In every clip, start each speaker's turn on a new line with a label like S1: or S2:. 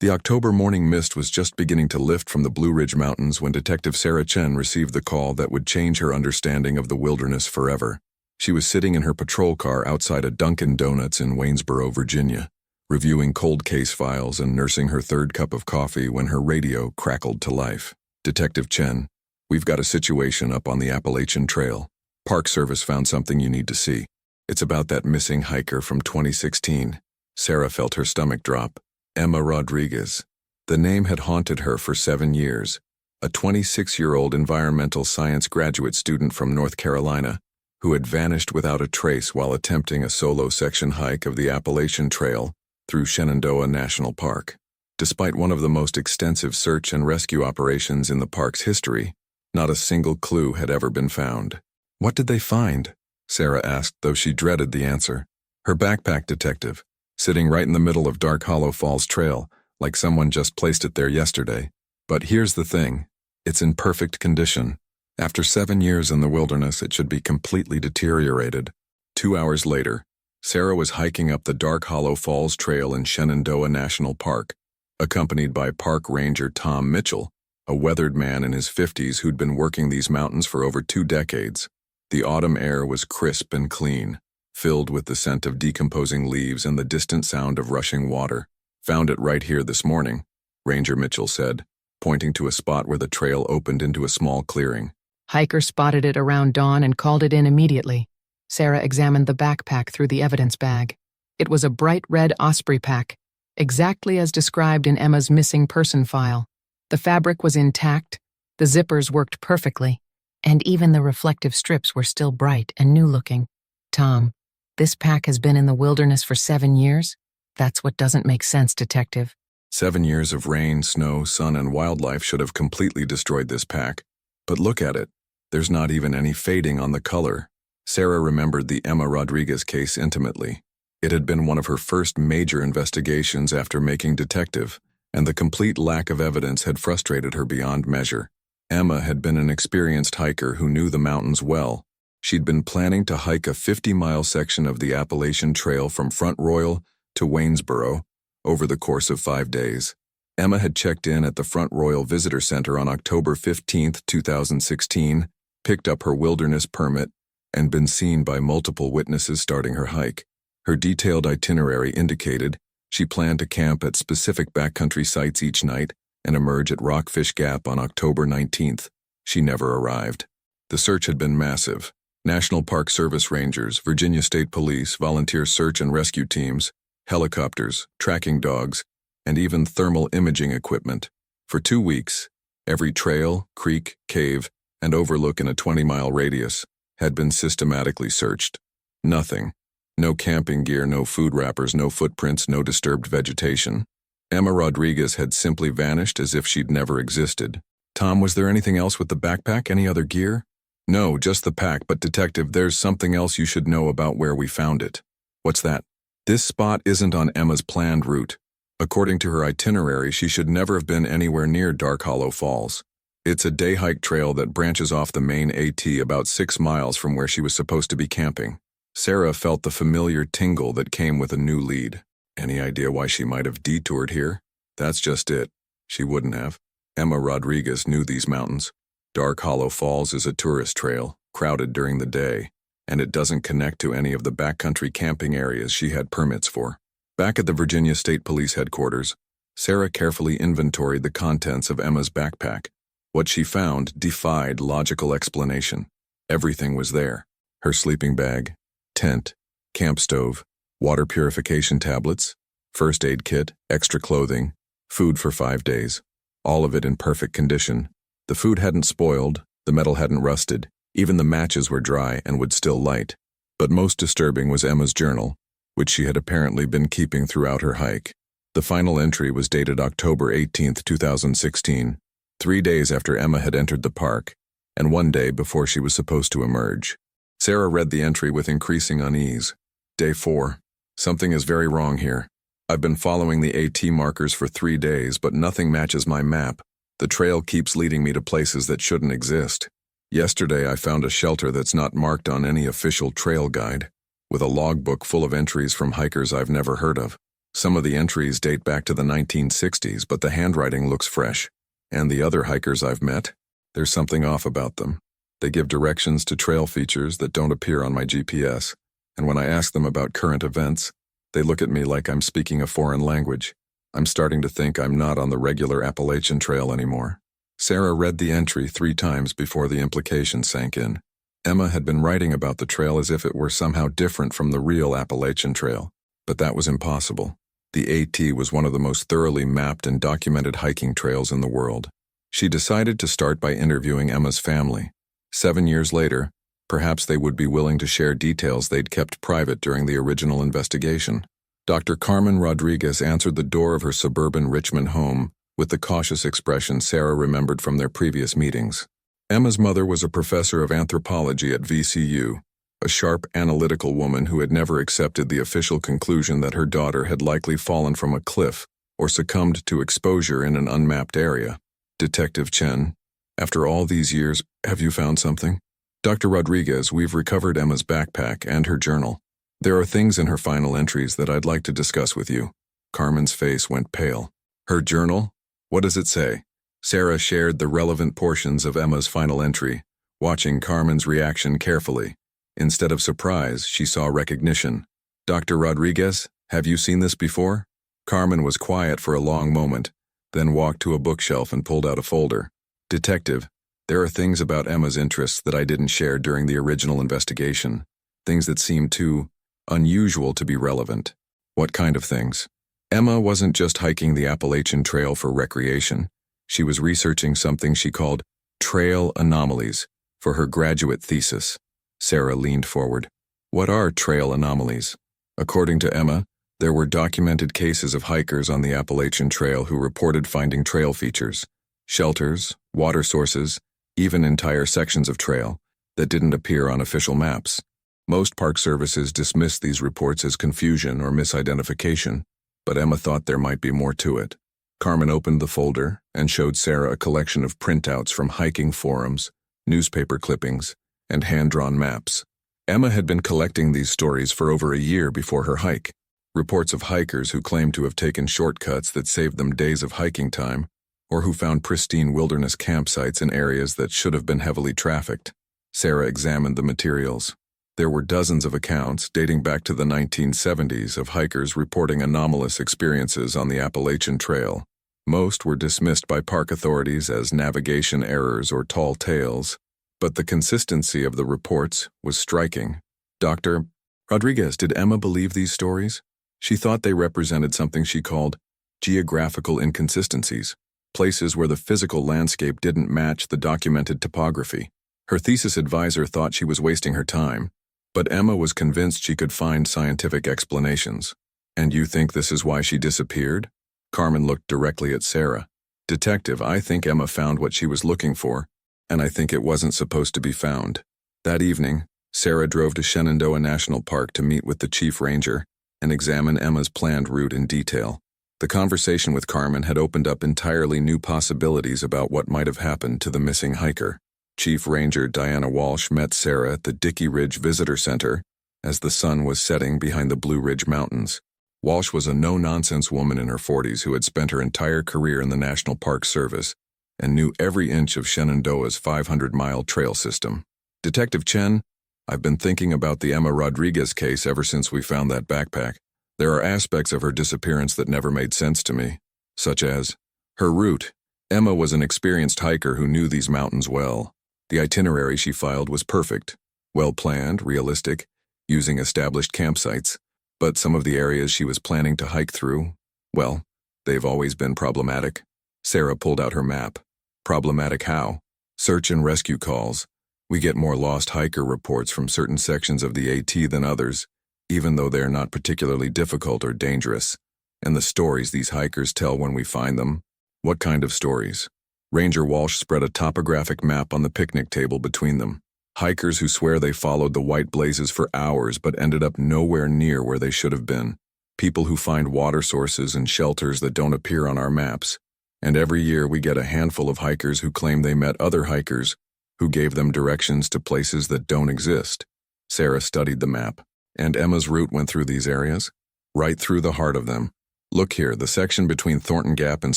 S1: The October morning mist was just beginning to lift from the Blue Ridge Mountains when Detective Sarah Chen received the call that would change her understanding of the wilderness forever. She was sitting in her patrol car outside a Dunkin' Donuts in Waynesboro, Virginia, reviewing cold case files and nursing her third cup of coffee when her radio crackled to life. "Detective Chen, we've got a situation up on the Appalachian Trail. Park Service found something you need to see. It's about that missing hiker from 2016. Sarah felt her stomach drop. Emma Rodriguez. The name had haunted her for 7 years. A 26-year-old environmental science graduate student from North Carolina who had vanished without a trace while attempting a solo section hike of the Appalachian Trail through Shenandoah National Park. Despite one of the most extensive search and rescue operations in the park's history, not a single clue had ever been found. "What did they find?" Sarah asked, though she dreaded the answer. Her backpack, detective, sitting right in the middle of Dark Hollow Falls Trail, like someone just placed it there yesterday. But here's the thing, it's in perfect condition. After 7 years in the wilderness, it should be completely deteriorated. 2 hours later, Sarah was hiking up the Dark Hollow Falls Trail in Shenandoah National Park, accompanied by Park Ranger Tom Mitchell, a weathered man in his 50s who'd been working these mountains for over 2 decades. The autumn air was crisp and clean, filled with the scent of decomposing leaves and the distant sound of rushing water. "Found it right here this morning," Ranger Mitchell said, pointing to a spot where the trail opened into a small clearing.
S2: Hiker spotted it around dawn and called it in immediately. Sarah examined the backpack through the evidence bag. It was a bright red Osprey pack, exactly as described in Emma's missing person file. The fabric was intact, the zippers worked perfectly, and even the reflective strips were still bright and new-looking. "Tom, this pack has been in the wilderness for 7 years? That's what doesn't make sense, detective."
S1: 7 years of rain, snow, sun, and wildlife should have completely destroyed this pack. But look at it. There's not even any fading on the color. Sarah remembered the Emma Rodriguez case intimately. It had been one of her first major investigations after making detective, and the complete lack of evidence had frustrated her beyond measure. Emma had been an experienced hiker who knew the mountains well. She'd been planning to hike a 50-mile section of the Appalachian Trail from Front Royal to Waynesboro over the course of 5 days. Emma had checked in at the Front Royal Visitor Center on October 15, 2016, picked up her wilderness permit, and been seen by multiple witnesses starting her hike. Her detailed itinerary indicated she planned to camp at specific backcountry sites each night and emerge at Rockfish Gap on October 19th. She never arrived. The search had been massive. National Park Service rangers, Virginia State Police, volunteer search and rescue teams, helicopters, tracking dogs, and even thermal imaging equipment. For 2 weeks, every trail, creek, cave, and overlook in a 20-mile radius had been systematically searched. Nothing. No camping gear, no food wrappers, no footprints, no disturbed vegetation. Emma Rodriguez had simply vanished as if she'd never existed. "Tom, was there anything else with the backpack? Any other gear?" "No, just the pack, but detective, there's something else you should know about where we found it." "What's that?" "This spot isn't on Emma's planned route. According to her itinerary, she should never have been anywhere near Dark Hollow Falls. It's a day hike trail that branches off the main AT about 6 miles from where she was supposed to be camping." Sarah felt the familiar tingle that came with a new lead. Any idea why she might have detoured here? That's just it. She wouldn't have. Emma Rodriguez knew these mountains. Dark Hollow Falls is a tourist trail, crowded during the day, and it doesn't connect to any of the backcountry camping areas she had permits for. Back at the Virginia State Police headquarters, Sarah carefully inventoried the contents of Emma's backpack. What she found defied logical explanation. Everything was there. Her sleeping bag, tent, camp stove, water purification tablets, first aid kit, extra clothing, food for 5 days. All of it in perfect condition. The food hadn't spoiled, the metal hadn't rusted, even the matches were dry and would still light. But most disturbing was Emma's journal, which she had apparently been keeping throughout her hike. The final entry was dated October 18, 2016, 3 days after Emma had entered the park, and 1 day before she was supposed to emerge. Sarah read the entry with increasing unease. Day 4. Something is very wrong here. I've been following the AT markers for 3 days, but nothing matches my map. The trail keeps leading me to places that shouldn't exist. Yesterday I found a shelter that's not marked on any official trail guide, with a logbook full of entries from hikers I've never heard of. Some of the entries date back to the 1960s, but the handwriting looks fresh. And the other hikers I've met, there's something off about them. They give directions to trail features that don't appear on my GPS, and when I ask them about current events, they look at me like I'm speaking a foreign language. I'm starting to think I'm not on the regular Appalachian Trail anymore. Sarah read the entry 3 times before the implication sank in. Emma had been writing about the trail as if it were somehow different from the real Appalachian Trail, but that was impossible. The AT was one of the most thoroughly mapped and documented hiking trails in the world. She decided to start by interviewing Emma's family. 7 years later, perhaps they would be willing to share details they'd kept private during the original investigation. Dr. Carmen Rodriguez answered the door of her suburban Richmond home with the cautious expression Sarah remembered from their previous meetings. Emma's mother was a professor of anthropology at VCU, a sharp, analytical woman who had never accepted the official conclusion that her daughter had likely fallen from a cliff or succumbed to exposure in an unmapped area. Detective Chen, after all these years, have you found something? Dr. Rodriguez, we've recovered Emma's backpack and her journal. There are things in her final entries that I'd like to discuss with you. Carmen's face went pale. Her journal? What does it say? Sarah shared the relevant portions of Emma's final entry, watching Carmen's reaction carefully. Instead of surprise, she saw recognition. Dr. Rodriguez, have you seen this before? Carmen was quiet for a long moment, then walked to a bookshelf and pulled out a folder. Detective, there are things about Emma's interests that I didn't share during the original investigation. Things that seem too unusual to be relevant. What kind of things? Emma wasn't just hiking the Appalachian Trail for recreation. She was researching something she called trail anomalies for her graduate thesis. Sarah leaned forward. What are trail anomalies? According to Emma, there were documented cases of hikers on the Appalachian Trail who reported finding trail features, shelters, water sources, even entire sections of trail that didn't appear on official maps. Most park services dismissed these reports as confusion or misidentification, but Emma thought there might be more to it. Carmen opened the folder and showed Sarah a collection of printouts from hiking forums, newspaper clippings, and hand-drawn maps. Emma had been collecting these stories for over a year before her hike. Reports of hikers who claimed to have taken shortcuts that saved them days of hiking time, or who found pristine wilderness campsites in areas that should have been heavily trafficked. Sarah examined the materials. There were dozens of accounts dating back to the 1970s of hikers reporting anomalous experiences on the Appalachian Trail. Most were dismissed by park authorities as navigation errors or tall tales, but the consistency of the reports was striking. Dr. Rodriguez, did Emma believe these stories? She thought they represented something she called geographical inconsistencies, places where the physical landscape didn't match the documented topography. Her thesis advisor thought she was wasting her time, but Emma was convinced she could find scientific explanations. And you think this is why she disappeared? Carmen looked directly at Sarah. Detective, I think Emma found what she was looking for, and I think it wasn't supposed to be found. That evening, Sarah drove to Shenandoah National Park to meet with the chief ranger and examine Emma's planned route in detail. The conversation with Carmen had opened up entirely new possibilities about what might have happened to the missing hiker. Chief Ranger Diana Walsh met Sarah at the Dickey Ridge Visitor Center as the sun was setting behind the Blue Ridge Mountains. Walsh was a no-nonsense woman in her 40s who had spent her entire career in the National Park Service and knew every inch of Shenandoah's 500-mile trail system. Detective Chen, I've been thinking about the Emma Rodriguez case ever since we found that backpack. There are aspects of her disappearance that never made sense to me, such as her route. Emma was an experienced hiker who knew these mountains well. The itinerary she filed was perfect, well-planned, realistic, using established campsites, but some of the areas she was planning to hike through, well, they've always been problematic. Sarah pulled out her map. Problematic how? Search and rescue calls. We get more lost hiker reports from certain sections of the AT than others, even though they're not particularly difficult or dangerous. And the stories these hikers tell when we find them. What kind of stories? Ranger Walsh spread a topographic map on the picnic table between them. Hikers who swear they followed the white blazes for hours but ended up nowhere near where they should have been. People who find water sources and shelters that don't appear on our maps. And every year we get a handful of hikers who claim they met other hikers who gave them directions to places that don't exist. Sarah studied the map, and Emma's route went through these areas, right through the heart of them. Look here, the section between Thornton Gap and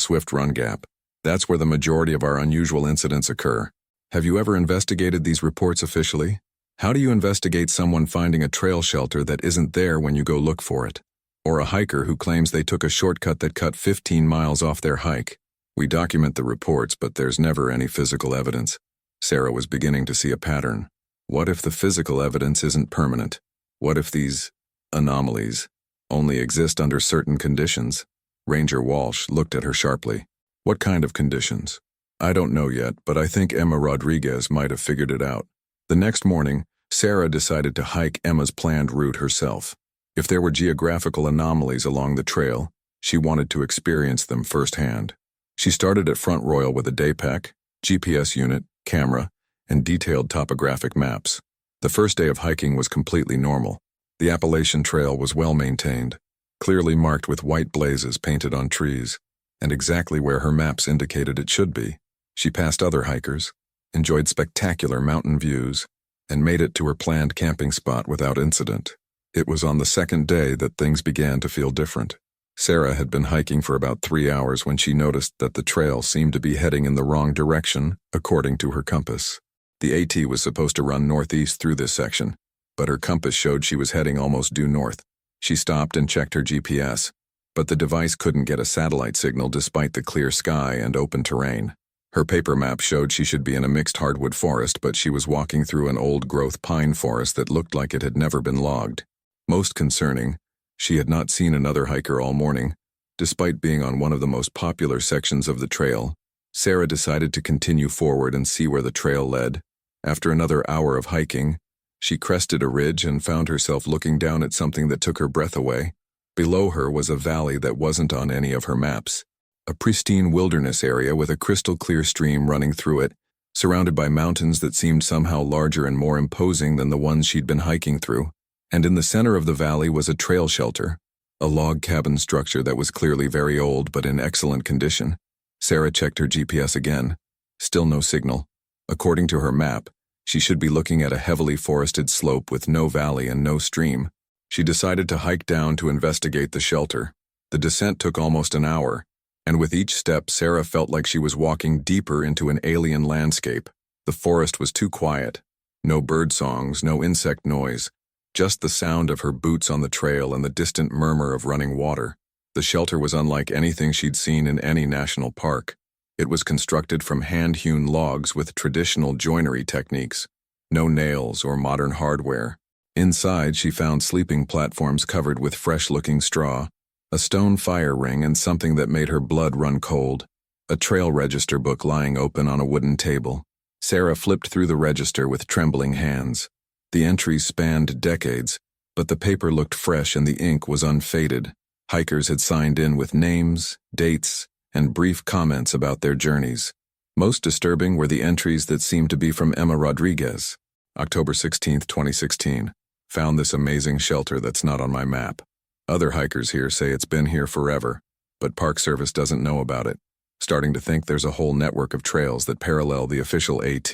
S1: Swift Run Gap. That's where the majority of our unusual incidents occur. Have you ever investigated these reports officially? How do you investigate someone finding a trail shelter that isn't there when you go look for it? Or a hiker who claims they took a shortcut that cut 15 miles off their hike? We document the reports, but there's never any physical evidence. Sarah was beginning to see a pattern. What if the physical evidence isn't permanent? What if these anomalies only exist under certain conditions? Ranger Walsh looked at her sharply. What kind of conditions? I don't know yet, but I think Emma Rodriguez might have figured it out. The next morning, Sarah decided to hike Emma's planned route herself. If there were geographical anomalies along the trail, she wanted to experience them firsthand. She started at Front Royal with a day pack, GPS unit, camera, and detailed topographic maps. The first day of hiking was completely normal. The Appalachian Trail was well maintained, clearly marked with white blazes painted on trees, and exactly where her maps indicated it should be. She passed other hikers, enjoyed spectacular mountain views, and made it to her planned camping spot without incident. It was on the second day that things began to feel different. Sarah had been hiking for about 3 hours when she noticed that the trail seemed to be heading in the wrong direction, according to her compass. The AT was supposed to run northeast through this section, but her compass showed she was heading almost due north. She stopped and checked her GPS, but the device couldn't get a satellite signal despite the clear sky and open terrain. Her paper map showed she should be in a mixed hardwood forest, but she was walking through an old-growth pine forest that looked like it had never been logged. Most concerning, she had not seen another hiker all morning. Despite being on one of the most popular sections of the trail, Sarah decided to continue forward and see where the trail led. After another hour of hiking, she crested a ridge and found herself looking down at something that took her breath away. Below her was a valley that wasn't on any of her maps. A pristine wilderness area with a crystal-clear stream running through it, surrounded by mountains that seemed somehow larger and more imposing than the ones she'd been hiking through. And in the center of the valley was a trail shelter, a log cabin structure that was clearly very old but in excellent condition. Sarah checked her GPS again. Still no signal. According to her map, she should be looking at a heavily forested slope with no valley and no stream. She decided to hike down to investigate the shelter. The descent took almost an hour, and with each step, Sarah felt like she was walking deeper into an alien landscape. The forest was too quiet. No bird songs, no insect noise, just the sound of her boots on the trail and the distant murmur of running water. The shelter was unlike anything she'd seen in any national park. It was constructed from hand-hewn logs with traditional joinery techniques. No nails or modern hardware. Inside, she found sleeping platforms covered with fresh-looking straw, a stone fire ring, and something that made her blood run cold. A trail register book lying open on a wooden table. Sarah flipped through the register with trembling hands. The entries spanned decades, but the paper looked fresh and the ink was unfaded. Hikers had signed in with names, dates, and brief comments about their journeys. Most disturbing were the entries that seemed to be from Emma Rodriguez. October 16, 2016. Found this amazing shelter that's not on my map. Other hikers here say it's been here forever, but Park Service doesn't know about it. Starting to think there's a whole network of trails that parallel the official AT.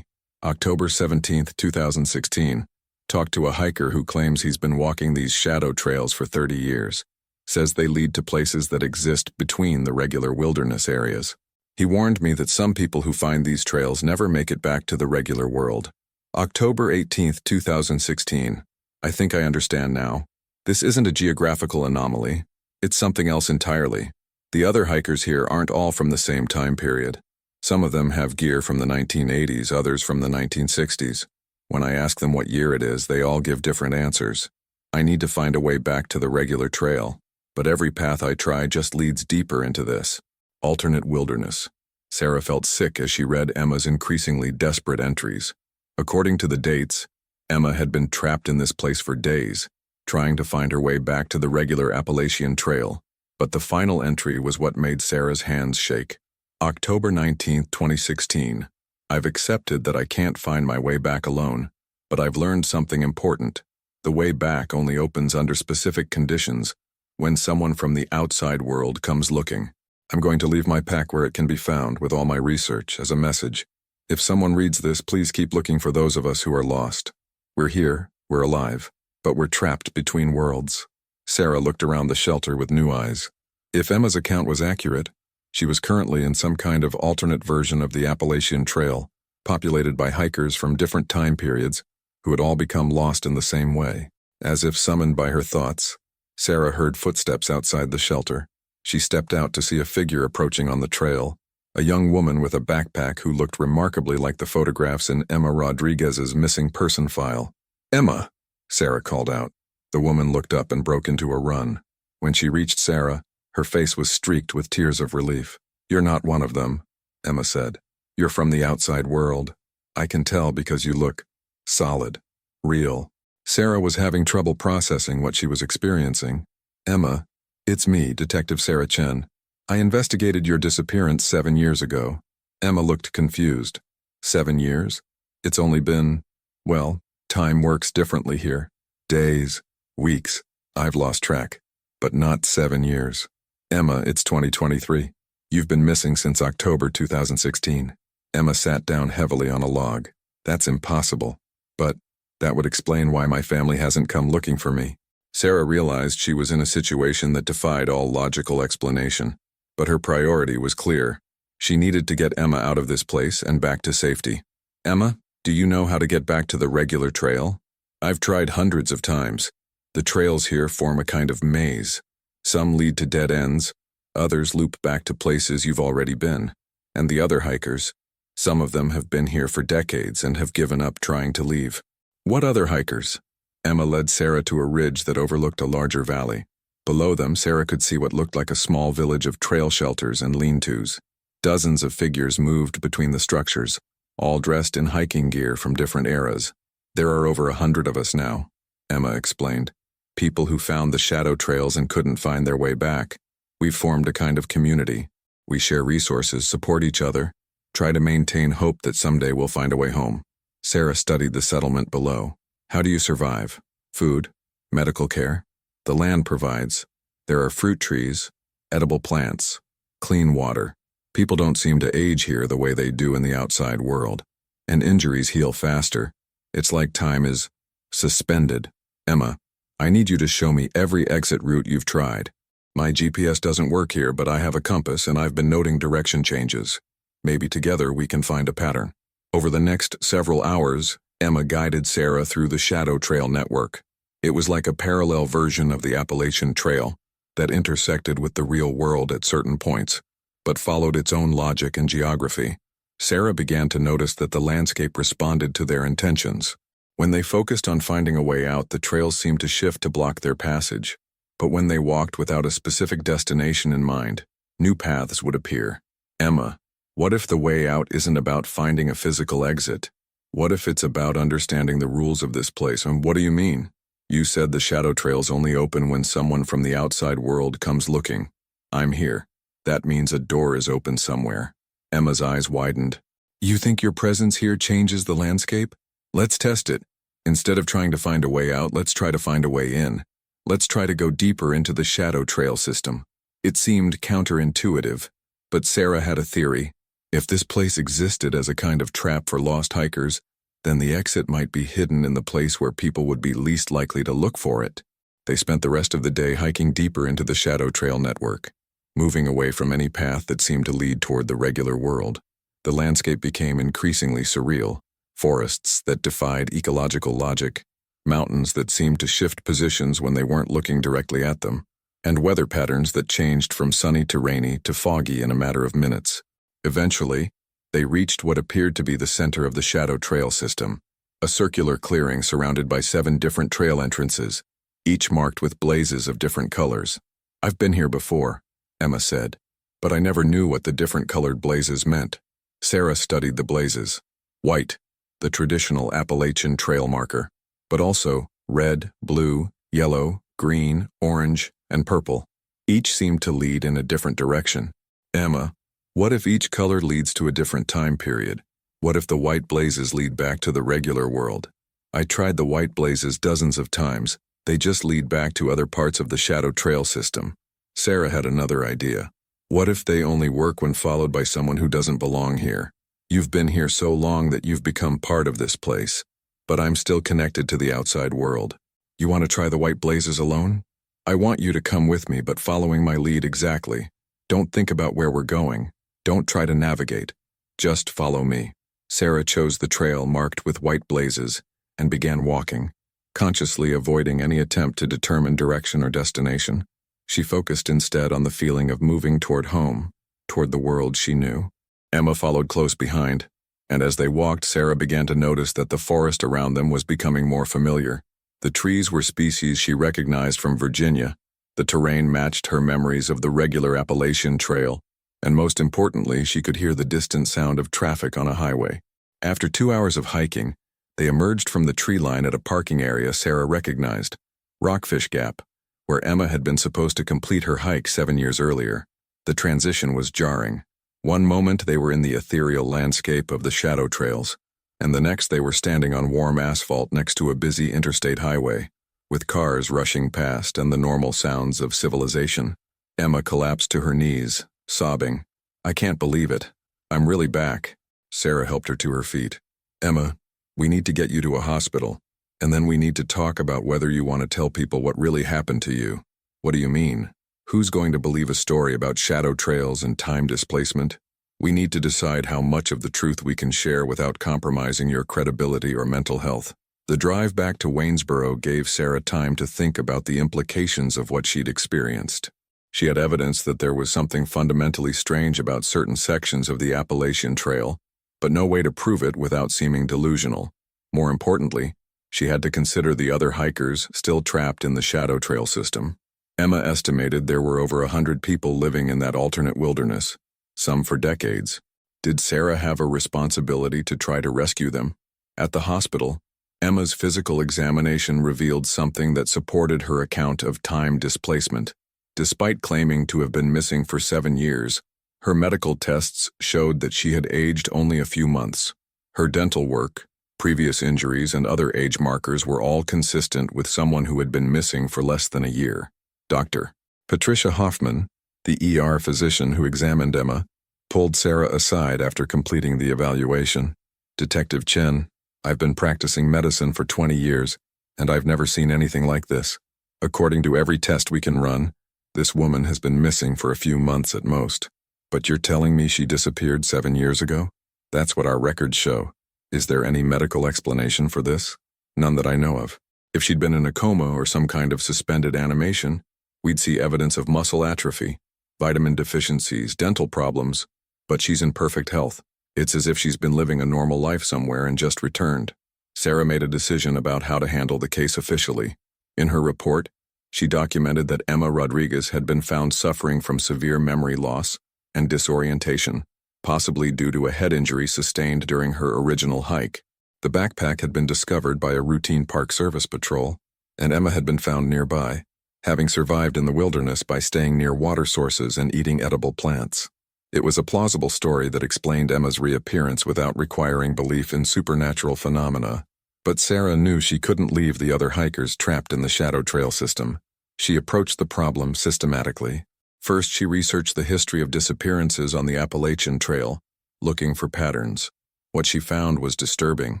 S1: October 17, 2016. Talked to a hiker who claims he's been walking these shadow trails for 30 years. Says they lead to places that exist between the regular wilderness areas. He warned me that some people who find these trails never make it back to the regular world. October 18, 2016. I think I understand now. This isn't a geographical anomaly. It's something else entirely. The other hikers here aren't all from the same time period. Some of them have gear from the 1980s, others from the 1960s. When I ask them what year it is, they all give different answers. I need to find a way back to the regular trail, but every path I try just leads deeper into this alternate wilderness. Sarah felt sick as she read Emma's increasingly desperate entries. According to the dates, Emma had been trapped in this place for days, trying to find her way back to the regular Appalachian Trail. But the final entry was what made Sarah's hands shake. October 19, 2016. I've accepted that I can't find my way back alone, but I've learned something important. The way back only opens under specific conditions, when someone from the outside world comes looking. I'm going to leave my pack where it can be found with all my research as a message. If someone reads this, please keep looking for those of us who are lost. We're here, we're alive, but we're trapped between worlds. Sarah looked around the shelter with new eyes. If Emma's account was accurate, she was currently in some kind of alternate version of the Appalachian Trail, populated by hikers from different time periods who had all become lost in the same way. As if summoned by her thoughts, Sarah heard footsteps outside the shelter. She stepped out to see a figure approaching on the trail, a young woman with a backpack who looked remarkably like the photographs in Emma Rodriguez's missing person file. "Emma!" Sarah called out. The woman looked up and broke into a run. When she reached Sarah, her face was streaked with tears of relief. "You're not one of them," Emma said. "You're from the outside world. I can tell because you look solid, real." Sarah was having trouble processing what she was experiencing. "Emma, it's me, Detective Sarah Chen. I investigated your disappearance 7 years ago." Emma looked confused. 7 years? It's only been, well, time works differently here. Days, weeks, I've lost track. But not 7 years. "Emma, it's 2023. You've been missing since October 2016. Emma sat down heavily on a log. "That's impossible. But that would explain why my family hasn't come looking for me." Sarah realized she was in a situation that defied all logical explanation. But her priority was clear. She needed to get Emma out of this place and back to safety. "Emma, do you know how to get back to the regular trail?" "I've tried hundreds of times. The trails here form a kind of maze. Some lead to dead ends, others loop back to places you've already been. And the other hikers, some of them have been here for decades and have given up trying to leave." "What other hikers?" Emma led Sarah to a ridge that overlooked a larger valley. Below them, Sarah could see what looked like a small village of trail shelters and lean-tos. Dozens of figures moved between the structures, all dressed in hiking gear from different eras. "There are over 100 of us now," Emma explained. "People who found the shadow trails and couldn't find their way back. We've formed a kind of community. We share resources, support each other, try to maintain hope that someday we'll find a way home." Sarah studied the settlement below. "How do you survive? Food? Medical care? The land provides. There are fruit trees, edible plants, clean water. People don't seem to age here the way they do in the outside world. And injuries heal faster. It's like time is suspended." "Emma, I need you to show me every exit route you've tried. My GPS doesn't work here, but I have a compass and I've been noting direction changes. Maybe together we can find a pattern." Over the next several hours, Emma guided Sarah through the Shadow Trail network. It was like a parallel version of the Appalachian Trail that intersected with the real world at certain points, but followed its own logic and geography. Sarah began to notice that the landscape responded to their intentions. When they focused on finding a way out, the trails seemed to shift to block their passage. But when they walked without a specific destination in mind, new paths would appear. "Emma, what if the way out isn't about finding a physical exit? What if it's about understanding the rules of this place?" "And what do you mean?" "You said the shadow trails only open when someone from the outside world comes looking. I'm here. That means a door is open somewhere." Emma's eyes widened. "You think your presence here changes the landscape? Let's test it. Instead of trying to find a way out, let's try to find a way in. Let's try to go deeper into the shadow trail system." It seemed counterintuitive, but Sarah had a theory. If this place existed as a kind of trap for lost hikers, then the exit might be hidden in the place where people would be least likely to look for it. They spent the rest of the day hiking deeper into the Shadow Trail network, moving away from any path that seemed to lead toward the regular world. The landscape became increasingly surreal. Forests that defied ecological logic, mountains that seemed to shift positions when they weren't looking directly at them, and weather patterns that changed from sunny to rainy to foggy in a matter of minutes. Eventually, they reached what appeared to be the center of the Shadow Trail system, a circular clearing surrounded by 7 different trail entrances, each marked with blazes of different colors. "I've been here before," Emma said, "but I never knew what the different colored blazes meant." Sarah studied the blazes. White, the traditional Appalachian Trail marker, but also red, blue, yellow, green, orange, and purple. Each seemed to lead in a different direction. "Emma, what if each color leads to a different time period? What if the white blazes lead back to the regular world?" "I tried the white blazes dozens of times. They just lead back to other parts of the Shadow Trail system." Sarah had another idea. "What if they only work when followed by someone who doesn't belong here? You've been here so long that you've become part of this place, but I'm still connected to the outside world. You want to try the white blazes alone?" I want you to come with me, but following my lead exactly. Don't think about where we're going. Don't try to navigate. Just follow me." Sarah chose the trail marked with white blazes and began walking, consciously avoiding any attempt to determine direction or destination. She focused instead on the feeling of moving toward home, toward the world she knew. Emma followed close behind, and as they walked, Sarah began to notice that the forest around them was becoming more familiar. The trees were species she recognized from Virginia. The terrain matched her memories of the regular Appalachian Trail, and most importantly, she could hear the distant sound of traffic on a highway. After 2 hours of hiking, they emerged from the tree line at a parking area Sarah recognized, Rockfish Gap, where Emma had been supposed to complete her hike 7 years earlier. The transition was jarring. One moment they were in the ethereal landscape of the shadow trails, and the next they were standing on warm asphalt next to a busy interstate highway, with cars rushing past and the normal sounds of civilization. Emma collapsed to her knees, sobbing. "I can't believe it. I'm really back." Sarah helped her to her feet. "Emma, we need to get you to a hospital, and then we need to talk about whether you want to tell people what really happened to you." "What do you mean? Who's going to believe a story about shadow trails and time displacement? We need to decide how much of the truth we can share without compromising your credibility or mental health." The drive back to Waynesboro gave Sarah time to think about the implications of what she'd experienced. She had evidence that there was something fundamentally strange about certain sections of the Appalachian Trail, but no way to prove it without seeming delusional. More importantly, she had to consider the other hikers still trapped in the shadow trail system. Emma estimated there were over 100 people living in that alternate wilderness, some for decades. Did Sarah have a responsibility to try to rescue them? At the hospital, Emma's physical examination revealed something that supported her account of time displacement. Despite claiming to have been missing for 7 years, her medical tests showed that she had aged only a few months. Her dental work, previous injuries, and other age markers were all consistent with someone who had been missing for less than a year. Dr. Patricia Hoffman, the ER physician who examined Emma, pulled Sarah aside after completing the evaluation. "Detective Chen, I've been practicing medicine for 20 years, and I've never seen anything like this. According to every test we can run, this woman has been missing for a few months at most. But you're telling me she disappeared 7 years ago? That's what our records show. Is there any medical explanation for this?" "None that I know of. If she'd been in a coma or some kind of suspended animation, we'd see evidence of muscle atrophy, vitamin deficiencies, dental problems, but she's in perfect health. It's as if she's been living a normal life somewhere and just returned." Sarah made a decision about how to handle the case officially. In her report, she documented that Emma Rodriguez had been found suffering from severe memory loss and disorientation, possibly due to a head injury sustained during her original hike. The backpack had been discovered by a routine Park Service patrol, and Emma had been found nearby, having survived in the wilderness by staying near water sources and eating edible plants. It was a plausible story that explained Emma's reappearance without requiring belief in supernatural phenomena. But Sarah knew she couldn't leave the other hikers trapped in the shadow trail system. She approached the problem systematically. First, she researched the history of disappearances on the Appalachian Trail, looking for patterns. What she found was disturbing.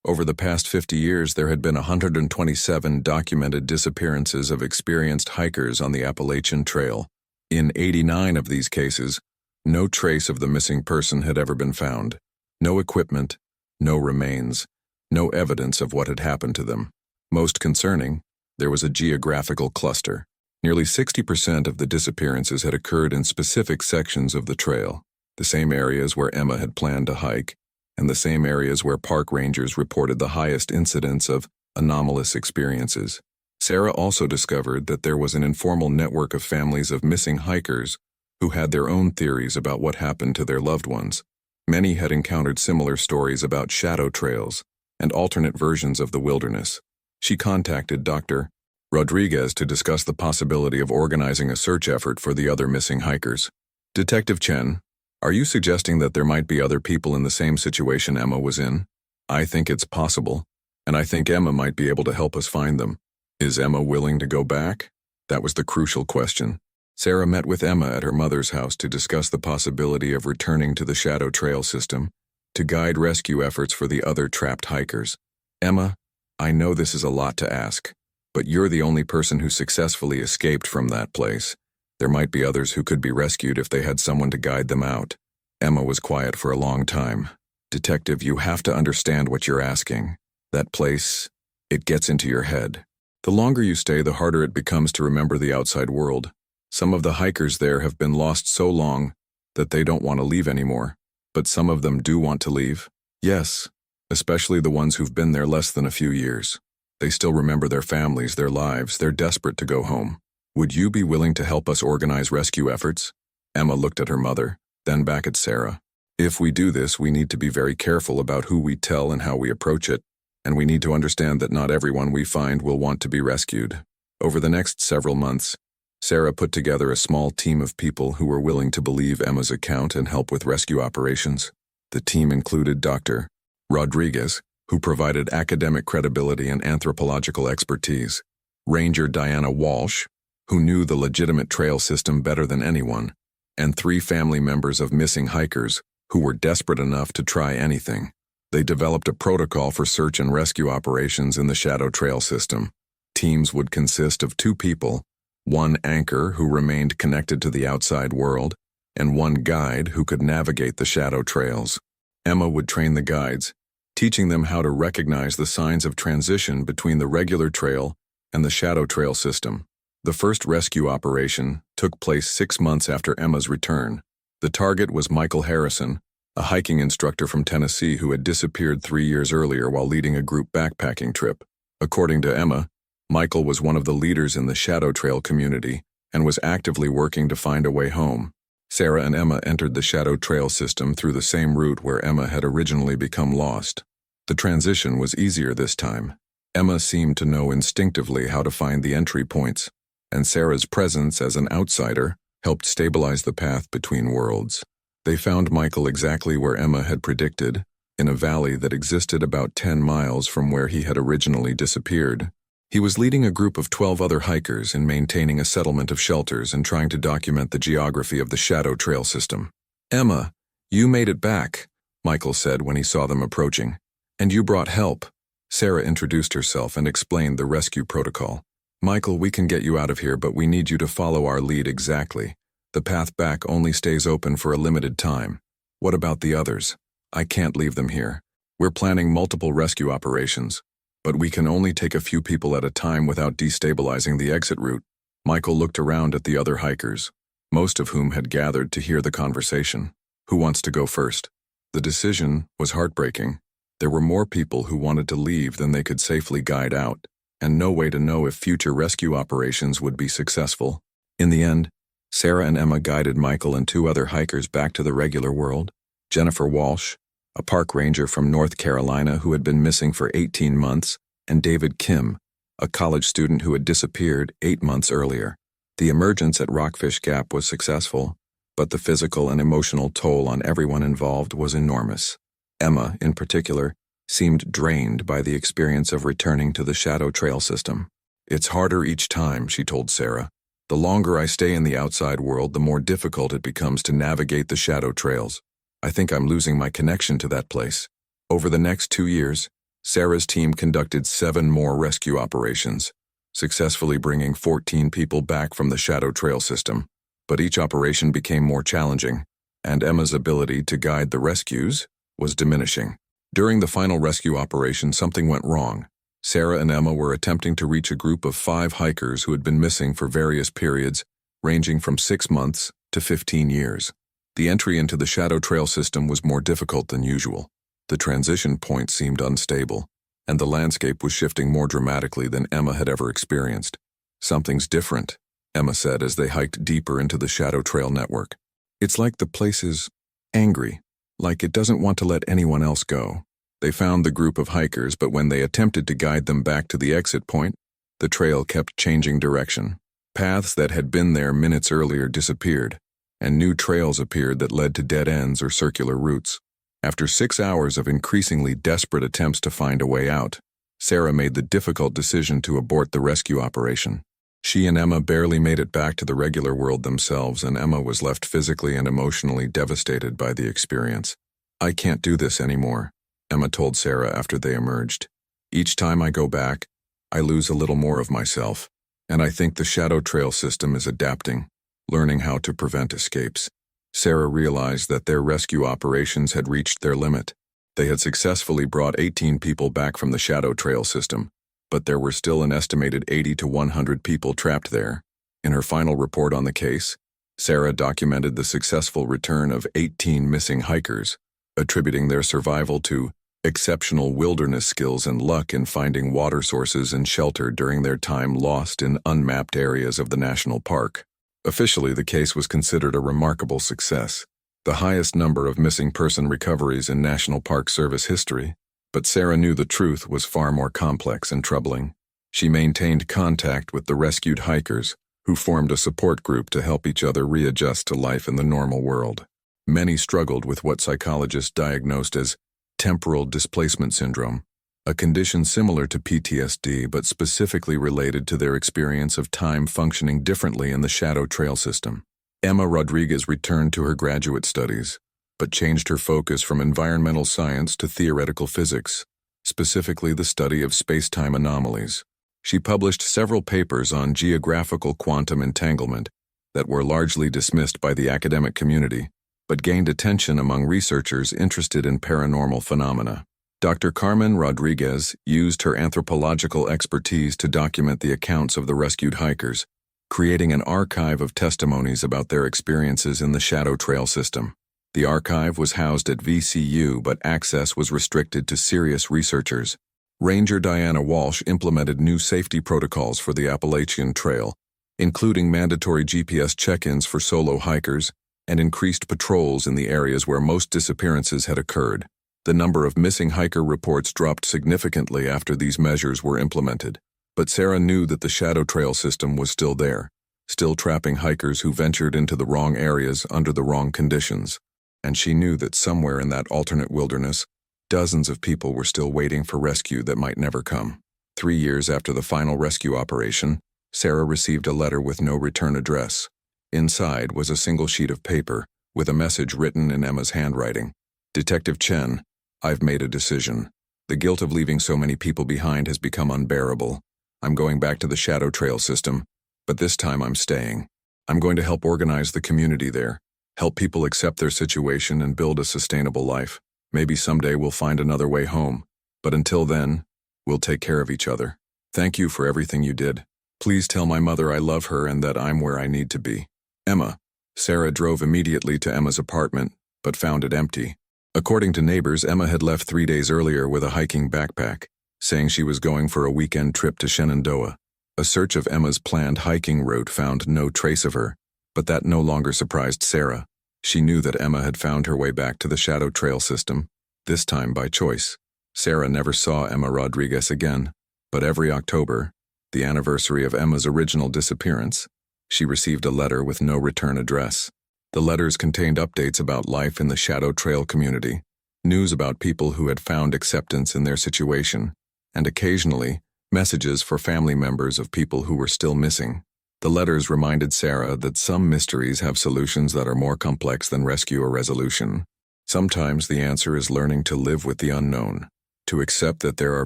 S1: Over the past 50 years, there had been 127 documented disappearances of experienced hikers on the Appalachian Trail. In 89 of these cases, no trace of the missing person had ever been found. No equipment, no remains, no evidence of what had happened to them. Most concerning, there was a geographical cluster. Nearly 60% of the disappearances had occurred in specific sections of the trail, the same areas where Emma had planned to hike, and the same areas where park rangers reported the highest incidence of anomalous experiences. Sarah also discovered that there was an informal network of families of missing hikers who had their own theories about what happened to their loved ones. Many had encountered similar stories about shadow trails and alternate versions of the wilderness. She contacted Dr. Rodriguez to discuss the possibility of organizing a search effort for the other missing hikers. "Detective Chen, are you suggesting that there might be other people in the same situation Emma was in?" "I think it's possible, and I think Emma might be able to help us find them." "Is Emma willing to go back?" That was the crucial question. Sarah met with Emma at her mother's house to discuss the possibility of returning to the shadow trail system to guide rescue efforts for the other trapped hikers. "Emma, I know this is a lot to ask, But you're the only person who successfully escaped from that place. There might be others who could be rescued if they had someone to guide them out. Emma was quiet for a long time. Detective, you have to understand what you're asking. That place, it gets into your head. The longer you stay, the harder it becomes to remember the outside world. Some of the hikers there have been lost so long that they don't want to leave anymore. But some of them do want to leave. Yes, especially the ones who've been there less than a few years. They still remember their families, their lives. They're desperate to go home. Would you be willing to help us organize rescue efforts? Emma looked at her mother, then back at Sarah. If we do this, we need to be very careful about who we tell and how we approach it, and we need to understand that not everyone we find will want to be rescued. Over the next several months, Sarah put together a small team of people who were willing to believe Emma's account and help with rescue operations. The team included Dr. Rodriguez, who provided academic credibility and anthropological expertise, Ranger Diana Walsh, who knew the legitimate trail system better than anyone, and 3 family members of missing hikers who were desperate enough to try anything. They developed a protocol for search and rescue operations in the Shadow Trail system. Teams would consist of 2 people, 1 anchor who remained connected to the outside world, and 1 guide who could navigate the shadow trails. Emma would train the guides, teaching them how to recognize the signs of transition between the regular trail and the shadow trail system. The first rescue operation took place 6 months after Emma's return. The target was Michael Harrison, a hiking instructor from Tennessee who had disappeared 3 years earlier while leading a group backpacking trip. According to Emma, Michael was one of the leaders in the Shadow Trail community and was actively working to find a way home. Sarah and Emma entered the Shadow Trail system through the same route where Emma had originally become lost. The transition was easier this time. Emma seemed to know instinctively how to find the entry points, and Sarah's presence as an outsider helped stabilize the path between worlds. They found Michael exactly where Emma had predicted, in a valley that existed about 10 miles from where he had originally disappeared. He was leading a group of 12 other hikers in maintaining a settlement of shelters and trying to document the geography of the Shadow Trail system. "Emma, you made it back," Michael said when he saw them approaching. "And you brought help." Sarah introduced herself and explained the rescue protocol. "Michael, we can get you out of here, but we need you to follow our lead exactly. The path back only stays open for a limited time. What about the others? I can't leave them here. We're planning multiple rescue operations, but we can only take a few people at a time without destabilizing the exit route." Michael looked around at the other hikers, most of whom had gathered to hear the conversation. Who wants to go first? The decision was heartbreaking. There were more people who wanted to leave than they could safely guide out, and no way to know if future rescue operations would be successful. In the end, Sarah and Emma guided Michael and 2 other hikers back to the regular world. Jennifer Walsh, a park ranger from North Carolina who had been missing for 18 months, and David Kim, a college student who had disappeared 8 months earlier. The emergence at Rockfish Gap was successful, but the physical and emotional toll on everyone involved was enormous. Emma, in particular, seemed drained by the experience of returning to the Shadow Trail system. "It's harder each time," she told Sarah. "The longer I stay in the outside world, the more difficult it becomes to navigate the shadow trails. I think I'm losing my connection to that place." Over the next 2 years, Sarah's team conducted 7 more rescue operations, successfully bringing 14 people back from the Shadow Trail system. But each operation became more challenging, and Emma's ability to guide the rescues was diminishing. During the final rescue operation, something went wrong. Sarah and Emma were attempting to reach a group of 5 hikers who had been missing for various periods, ranging from 6 months to 15 years. The entry into the Shadow Trail system was more difficult than usual. The transition point seemed unstable, and the landscape was shifting more dramatically than Emma had ever experienced. "Something's different," Emma said as they hiked deeper into the Shadow Trail network. "It's like the place is angry, like it doesn't want to let anyone else go." They found the group of hikers, but when they attempted to guide them back to the exit point, the trail kept changing direction. Paths that had been there minutes earlier disappeared, and new trails appeared that led to dead ends or circular routes. After 6 hours of increasingly desperate attempts to find a way out, Sarah made the difficult decision to abort the rescue operation. She and Emma barely made it back to the regular world themselves, and Emma was left physically and emotionally devastated by the experience. "I can't do this anymore," Emma told Sarah after they emerged. "Each time I go back, I lose a little more of myself, and I think the shadow trail system is adapting, learning how to prevent escapes. Sarah realized that their rescue operations had reached their limit. They had successfully brought 18 people back from the shadow trail system, but there were still an estimated 80 to 100 people trapped there. In her final report on the case, Sarah documented the successful return of 18 missing hikers, attributing their survival to exceptional wilderness skills and luck in finding water sources and shelter during their time lost in unmapped areas of the national park. Officially, the case was considered a remarkable success, the highest number of missing person recoveries in National Park Service history. But Sarah knew the truth was far more complex and troubling. She maintained contact with the rescued hikers, who formed a support group to help each other readjust to life in the normal world. Many struggled with what psychologists diagnosed as temporal displacement syndrome, a condition similar to PTSD but specifically related to their experience of time functioning differently in the shadow trail system. Emma Rodriguez returned to her graduate studies, but changed her focus from environmental science to theoretical physics, specifically the study of space-time anomalies. She published several papers on geographical quantum entanglement that were largely dismissed by the academic community, but gained attention among researchers interested in paranormal phenomena. Dr. Carmen Rodriguez used her anthropological expertise to document the accounts of the rescued hikers, creating an archive of testimonies about their experiences in the shadow trail system. The archive was housed at VCU, but access was restricted to serious researchers. Ranger Diana Walsh implemented new safety protocols for the Appalachian Trail, including mandatory GPS check-ins for solo hikers and increased patrols in the areas where most disappearances had occurred. The number of missing hiker reports dropped significantly after these measures were implemented, but Sarah knew that the shadow trail system was still there, still trapping hikers who ventured into the wrong areas under the wrong conditions. And she knew that somewhere in that alternate wilderness, dozens of people were still waiting for rescue that might never come. 3 years after the final rescue operation, Sarah received a letter with no return address. Inside was a single sheet of paper, with a message written in Emma's handwriting. Detective Chen, I've made a decision. The guilt of leaving so many people behind has become unbearable. I'm going back to the shadow trail system, but this time I'm staying. I'm going to help organize the community there, help people accept their situation and build a sustainable life. Maybe someday we'll find another way home, but until then, we'll take care of each other. Thank you for everything you did. Please tell my mother I love her and that I'm where I need to be. Emma. Sarah drove immediately to Emma's apartment, but found it empty. According to neighbors, Emma had left 3 days earlier with a hiking backpack, saying she was going for a weekend trip to Shenandoah. A search of Emma's planned hiking route found no trace of her, but that no longer surprised Sarah. She knew that Emma had found her way back to the shadow trail system, this time by choice. Sarah never saw Emma Rodriguez again, but every October, the anniversary of Emma's original disappearance, she received a letter with no return address. The letters contained updates about life in the shadow trail community, news about people who had found acceptance in their situation, and occasionally, messages for family members of people who were still missing. The letters reminded Sarah that some mysteries have solutions that are more complex than rescue or resolution. Sometimes the answer is learning to live with the unknown, to accept that there are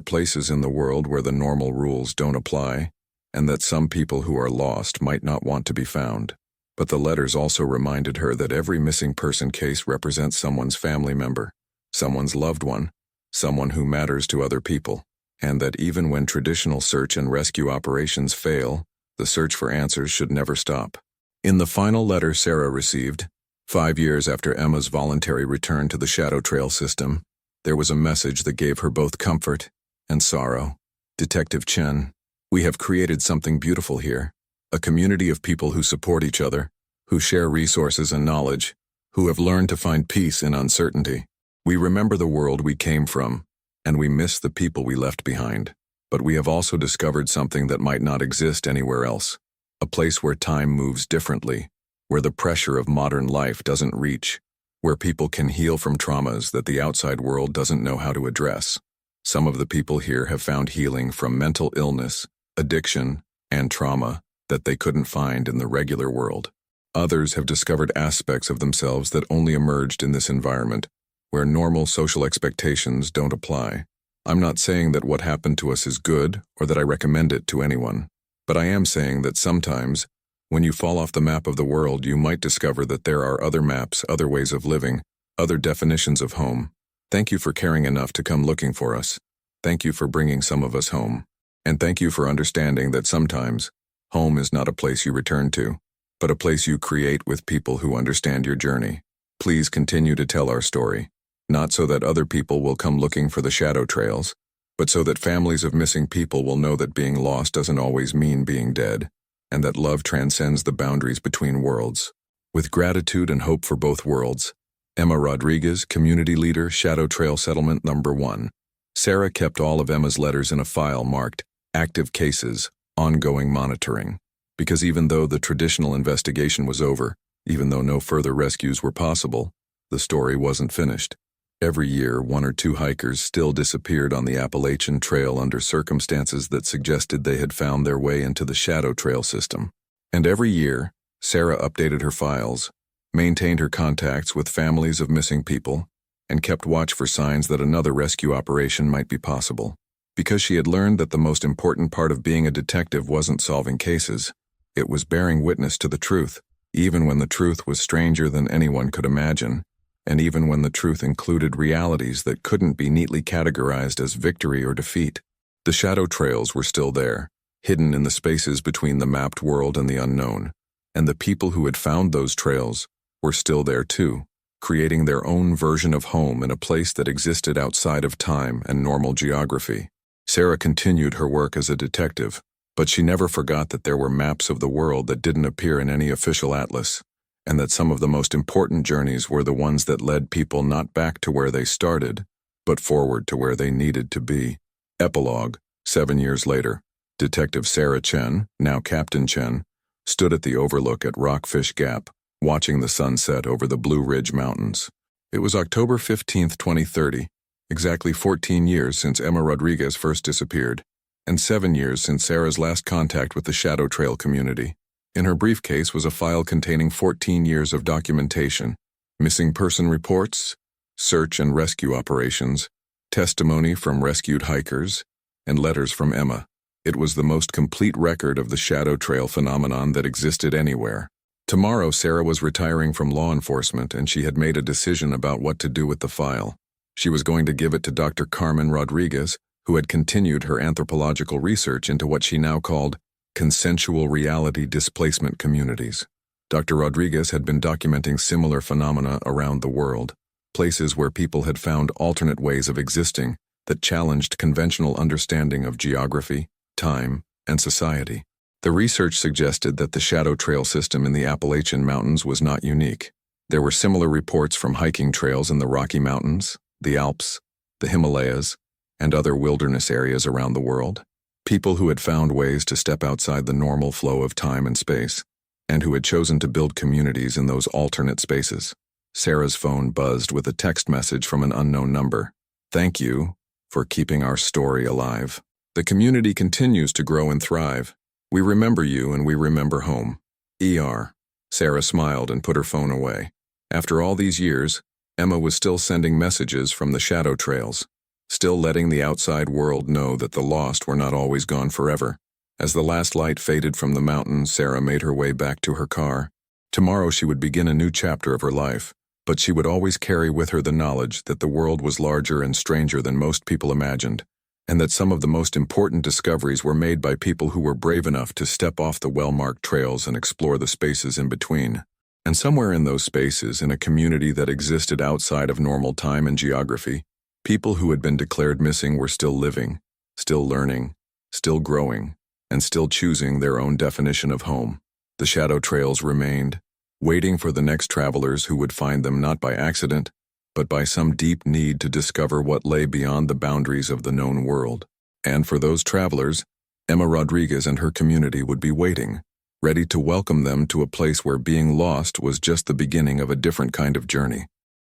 S1: places in the world where the normal rules don't apply, and that some people who are lost might not want to be found. But the letters also reminded her that every missing person case represents someone's family member, someone's loved one, someone who matters to other people, and that even when traditional search and rescue operations fail, the search for answers should never stop. In the final letter Sarah received, 5 years after Emma's voluntary return to the shadow trail system, there was a message that gave her both comfort and sorrow. Detective Chen, we have created something beautiful here, a community of people who support each other, who share resources and knowledge, who have learned to find peace in uncertainty. We remember the world we came from, and we miss the people we left behind. But we have also discovered something that might not exist anywhere else, a place where time moves differently, where the pressure of modern life doesn't reach, where people can heal from traumas that the outside world doesn't know how to address. Some of the people here have found healing from mental illness, addiction, and trauma that they couldn't find in the regular world. Others have discovered aspects of themselves that only emerged in this environment, where normal social expectations don't apply. I'm not saying that what happened to us is good or that I recommend it to anyone, but I am saying that sometimes, when you fall off the map of the world, you might discover that there are other maps, other ways of living, other definitions of home. Thank you for caring enough to come looking for us. Thank you for bringing some of us home. And thank you for understanding that sometimes, home is not a place you return to, but a place you create with people who understand your journey. Please continue to tell our story, not so that other people will come looking for the shadow trails, but so that families of missing people will know that being lost doesn't always mean being dead, and that love transcends the boundaries between worlds. With gratitude and hope for both worlds, Emma Rodriguez, Community Leader, Shadow Trail Settlement Number 1. Sarah kept all of Emma's letters in a file marked Active Cases, Ongoing Monitoring, because even though the traditional investigation was over, even though no further rescues were possible, the story wasn't finished. Every year, 1 or 2 hikers still disappeared on the Appalachian Trail under circumstances that suggested they had found their way into the Shadow Trail system. And every year, Sarah updated her files, maintained her contacts with families of missing people, and kept watch for signs that another rescue operation might be possible. Because she had learned that the most important part of being a detective wasn't solving cases, it was bearing witness to the truth, even when the truth was stranger than anyone could imagine, and even when the truth included realities that couldn't be neatly categorized as victory or defeat. The shadow trails were still there, hidden in the spaces between the mapped world and the unknown, and the people who had found those trails were still there too, creating their own version of home in a place that existed outside of time and normal geography. Sarah continued her work as a detective, but she never forgot that there were maps of the world that didn't appear in any official atlas, and that some of the most important journeys were the ones that led people not back to where they started, but forward to where they needed to be. Epilogue. 7 years later, Detective Sarah Chen, now Captain Chen, stood at the overlook at Rockfish Gap, watching the sunset over the Blue Ridge Mountains. It was October 15, 2030, exactly 14 years since Emma Rodriguez first disappeared, and 7 years since Sarah's last contact with the Shadow Trail community. In her briefcase was a file containing 14 years of documentation, missing person reports, search and rescue operations, testimony from rescued hikers, and letters from Emma. It was the most complete record of the Shadow Trail phenomenon that existed anywhere. Tomorrow, Sarah was retiring from law enforcement, and she had made a decision about what to do with the file. She was going to give it to Dr. Carmen Rodriguez, who had continued her anthropological research into what she now called consensual reality displacement communities. Dr. Rodriguez had been documenting similar phenomena around the world, places where people had found alternate ways of existing that challenged conventional understanding of geography, time, and society. The research suggested that the Shadow Trail system in the Appalachian Mountains was not unique. There were similar reports from hiking trails in the Rocky Mountains, the Alps, the Himalayas, and other wilderness areas around the world. People who had found ways to step outside the normal flow of time and space, and who had chosen to build communities in those alternate spaces. Sarah's phone buzzed with a text message from an unknown number. "Thank you for keeping our story alive. The community continues to grow and thrive. We remember you and we remember home. ER." Sarah smiled and put her phone away. After all these years, Emma was still sending messages from the shadow trails, still letting the outside world know that the lost were not always gone forever. As the last light faded from the mountains, Sarah made her way back to her car. Tomorrow she would begin a new chapter of her life, but she would always carry with her the knowledge that the world was larger and stranger than most people imagined, and that some of the most important discoveries were made by people who were brave enough to step off the well-marked trails and explore the spaces in between. And somewhere in those spaces, in a community that existed outside of normal time and geography, people who had been declared missing were still living, still learning, still growing, and still choosing their own definition of home. The shadow trails remained, waiting for the next travelers who would find them not by accident, but by some deep need to discover what lay beyond the boundaries of the known world. And for those travelers, Emma Rodriguez and her community would be waiting, ready to welcome them to a place where being lost was just the beginning of a different kind of journey.